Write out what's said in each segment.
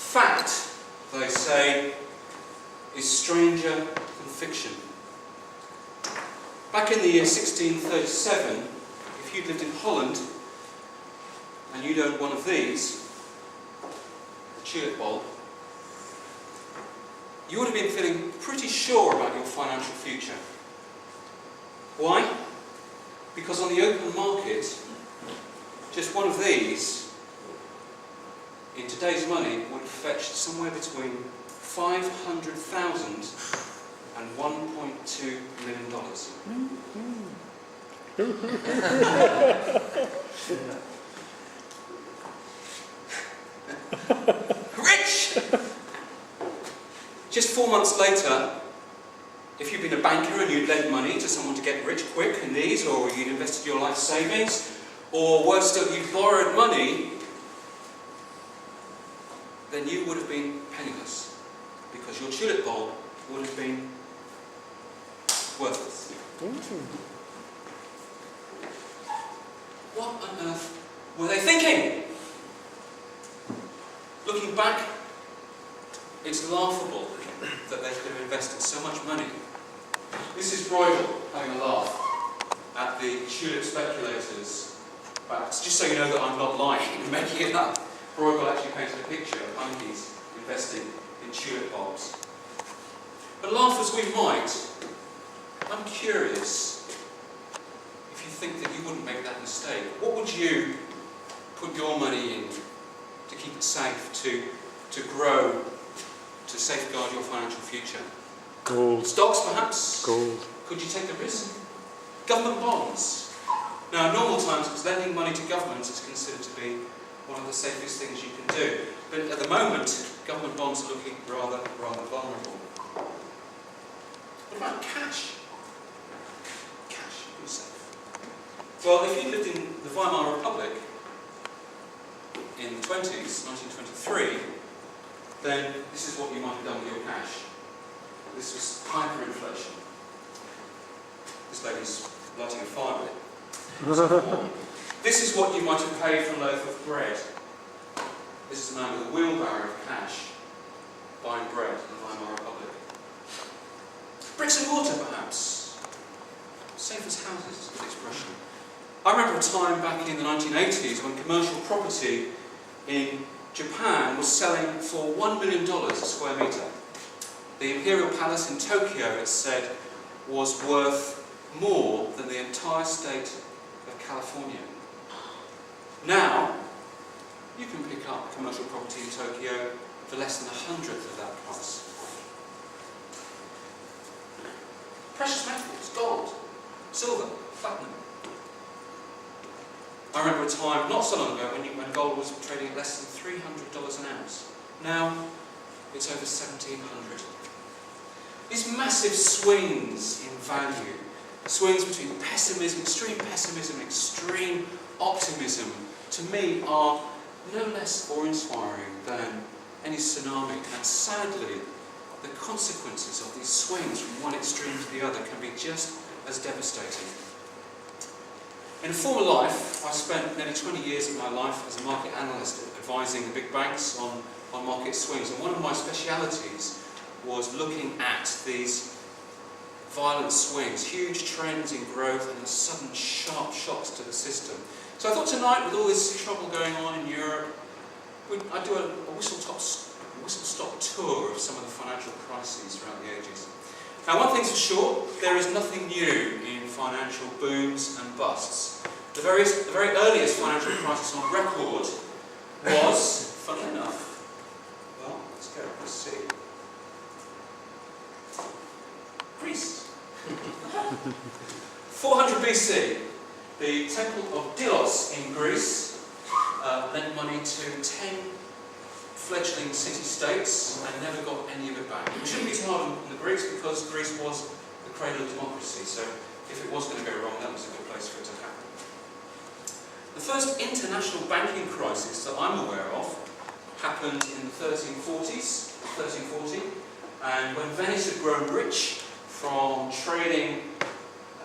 Fact, they say, is stranger than fiction. Back in the year 1637, if you'd lived in Holland and you'd owned one of these, the tulip bulb, you would have been feeling pretty sure about your financial future. Why? Because on the open market, just one of these, in today's money, would have fetched somewhere between $500,000 and $1.2 million. Rich! Just 4 months later, if you'd been a banker and you'd lent money to someone to get rich quick in these, or you'd invested your life savings, or worse still, you'd borrowed money, then you would have been penniless, because your tulip bulb would have been worthless. What on earth were they thinking? Looking back, it's laughable that they could have invested so much money. This is Bruegel having a laugh at the tulip speculators. But just so you know that I'm not lying and making it up, Bruegel actually painted a picture of monkeys investing in tulip bulbs. But laugh as we might, I'm curious if you think that you wouldn't make that mistake. What would you put your money in to keep it safe, to grow, to safeguard your financial future? Gold. Stocks, perhaps? Gold. Could you take the risk? Government bonds? Now, in normal times, lending money to governments is considered to be one of the safest things you can do. But at the moment, government bonds are looking rather vulnerable. What about cash? Cash, who's safe? Well, if you lived in the Weimar Republic in the 20s, 1923, then this is what you might have done with your cash. This was hyperinflation. This lady's lighting a fire with it. This is what you might have paid for a loaf of bread. This is a man with a wheelbarrow of cash buying bread in the Weimar Republic. Bricks and mortar, perhaps. Safe as houses is a good expression. I remember a time back in the 1980s when commercial property in Japan was selling for $1 million a square metre. The Imperial Palace in Tokyo, it's said, was worth more than the entire state of California. Now, you can pick up commercial property in Tokyo for less than 1/100th of that price. Precious metals, gold, silver, platinum. I remember a time not so long ago when gold was trading at less than $300 an ounce. Now, it's over $1,700. These massive swings in value, swings between pessimism, extreme optimism, to me are no less awe-inspiring than any tsunami. And sadly, the consequences of these swings from one extreme to the other can be just as devastating. In a former life, I spent nearly 20 years of my life as a market analyst advising the big banks on market swings. And one of my specialities was looking at these violent swings, huge trends in growth and the sudden sharp shocks to the system. So I thought tonight, with all this trouble going on in Europe, I'd do a whistle-stop tour of some of the financial crises throughout the ages. Now, one thing's for sure, there is nothing new in financial booms and busts. The very earliest financial crisis on record was, funnily enough, well, let's see. Greece. 400 BC, the Temple of Delos in Greece lent money to 10 fledgling city-states and never got any of it back. We shouldn't be too hard on the Greeks because Greece was the cradle of democracy, so if it was going to go wrong, that was a good place for it to happen. The first international banking crisis that I'm aware of happened in the 1340, and when Venice had grown rich from trading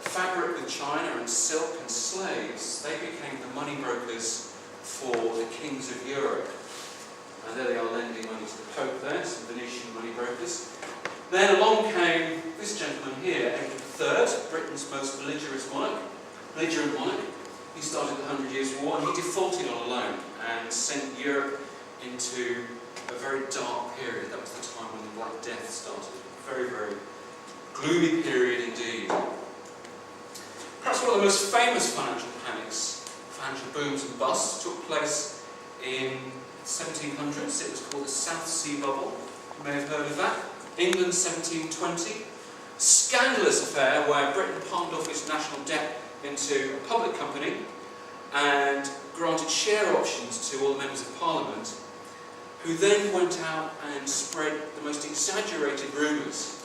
fabric with China and silk and slaves, they became the money brokers for the kings of Europe. And there they are lending money to the Pope there, some Venetian money brokers. Then along came this gentleman here, Edward III, Britain's most belligerent monarch. He started the 100 Years' War, and he defaulted on a loan and sent Europe into a very dark period. That was the time when the Black Death started. Very, very gloomy period indeed. Perhaps one of the most famous financial panics, financial booms and busts, took place in 1700s. It was called the South Sea Bubble. You may have heard of that. England, 1720. Scandalous affair where Britain palmed off its national debt into a public company and granted share options to all the members of Parliament, who then went out and spread the most exaggerated rumours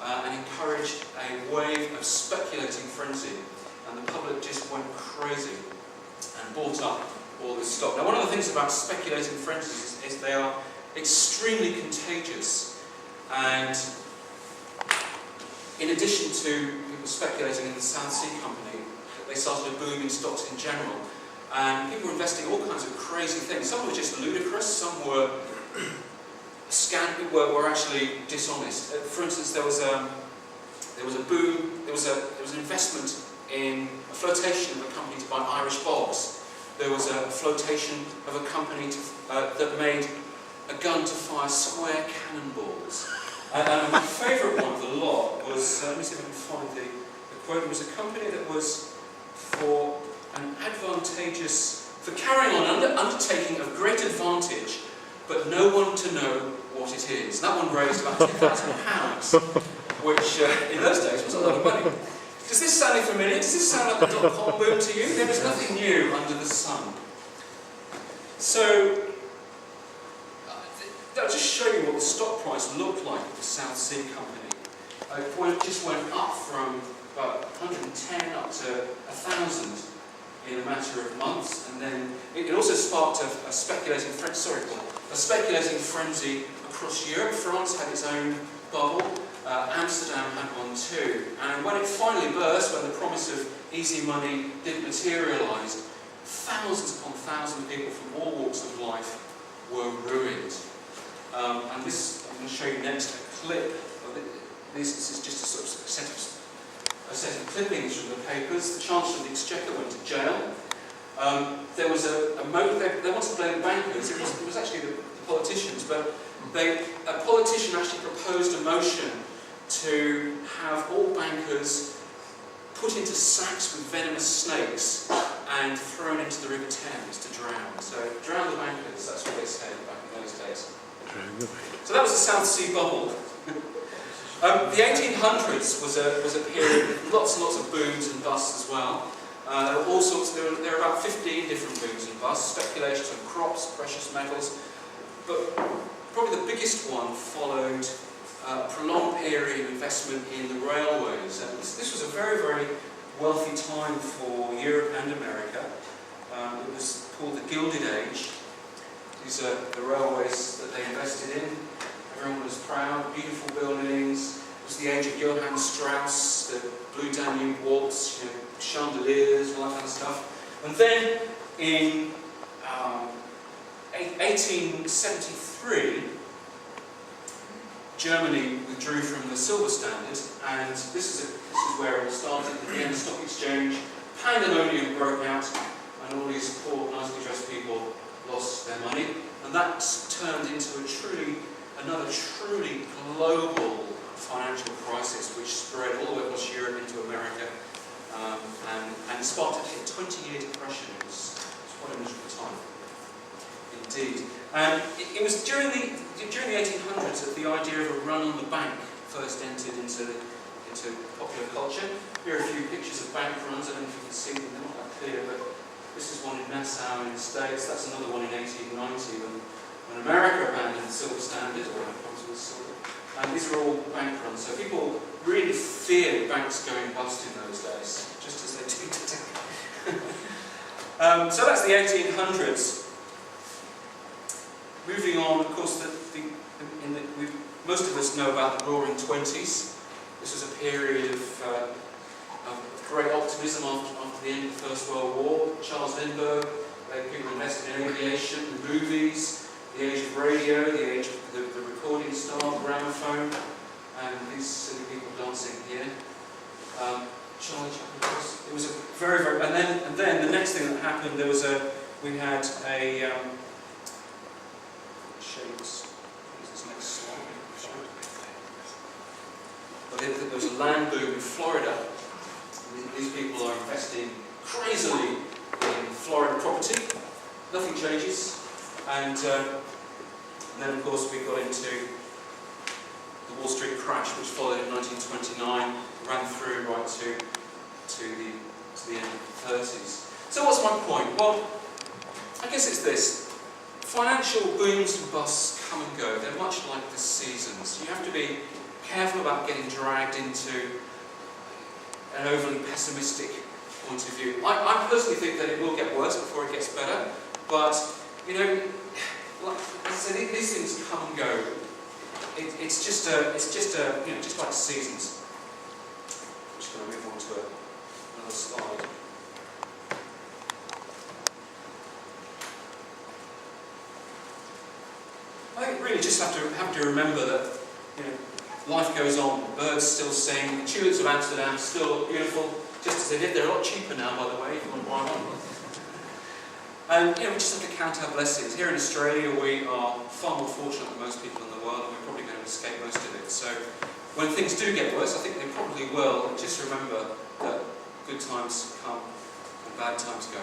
and encouraged a wave of speculating frenzy, and the public just went crazy and bought up all this stock. Now, one of the things about speculating frenzies is they are extremely contagious, and in addition to people speculating in the South Sea Company, they started a boom in stocks in general, and people were investing in all kinds of crazy things. Some were just ludicrous, some were were actually dishonest. For instance, there was a boom. There was an investment in a flotation of a company to buy Irish bogs. There was a flotation of a company that made a gun to fire square cannonballs. And my favourite one of the lot was, let me see if I can find the quote. It was a company that was for carrying on an undertaking of great advantage, but no one to know what it is. That one raised about £10,000, which in those days was a lot of money. Does this sound familiar? Does this sound like a dot-com boom to you? There is nothing new under the sun. So, I'll just show you what the stock price looked like of the South Sea Company. It just went up from about 110 up to 1,000 in a matter of months, and then it also sparked a speculating frenzy across Europe. France had its own bubble. Amsterdam had one too. And when it finally burst, when the promise of easy money didn't materialise, thousands upon thousands of people from all walks of life were ruined. And this, I'm going to show you next a clip. This is just a set of clippings from the papers. The Chancellor of the Exchequer went to jail. There was a motive. They wanted to blame the bankers. It was actually the politicians, but a politician actually proposed a motion to have all bankers put into sacks with venomous snakes and thrown into the River Thames to drown. So drown the bankers, that's what they said back in those days. So that was the South Sea Bubble. The 1800s was a period with lots and lots of booms and busts as well. There were all sorts. There were about 15 different booms and busts, speculations on crops, precious metals. But probably the biggest one followed a prolonged period of investment in the railways. And this was a very, very wealthy time for Europe and America. It was called the Gilded Age. These are the railways that they invested in. Everyone was proud, beautiful buildings. It was the age of Johann Strauss, the Blue Danube Waltz, chandeliers, all that kind of stuff. And then in 1873, Germany withdrew from the silver standard, and this is where it started. The Vienna Stock Exchange, pandemonium broke out, and all these poor, nicely dressed people lost their money, and that turned into another truly global financial crisis, which spread all the way across Europe into America, and sparked a 20-year depression. It was quite a miserable time, indeed. And it was during the 1800s that the idea of a run on the bank first entered into popular culture. Here are a few pictures of bank runs. I don't know if you can see them; they're not that clear, but this is one in Nassau in the States. That's another one in 1890 when America abandoned the silver standard, or had problems with silver. And these are all bank runs. So people really feared banks going bust in those days, just as they do today. So that's the 1800s. Moving on, of course, most of us know about the Roaring Twenties. This was a period of great optimism after the end of the First World War. Charles Lindbergh, people invested in aviation, the movies, the age of radio, the age of the recording style, gramophone, and these silly people dancing here. Charlie Chaplin. It was a very, very, and then the next thing that happened, we had a shades. This next slide. But there was a land boom in Florida. These people are investing crazily in Florida property. Nothing changes, and then of course we got into the Wall Street crash, which followed in 1929, ran through right to the end of the 30s. So what's my point? Well, I guess it's this. Financial booms and busts come and go. They're much like the seasons. You have to be careful about getting dragged into an overly pessimistic point of view. I personally think that it will get worse before it gets better, but, you know, like I said, these things come and go. It's just you know, just like seasons. I'm just going to move on to another slide. I think really just have to remember that, you know, life goes on. Birds still sing. The tulips of Amsterdam still look beautiful, just as they did. They're a lot cheaper now, by the way, if you want to buy one. And you know, we just have to count our blessings. Here in Australia, we are far more fortunate than most people in the world, and we're probably going to escape most of it. So when things do get worse, I think they probably will, just remember that good times come and bad times go.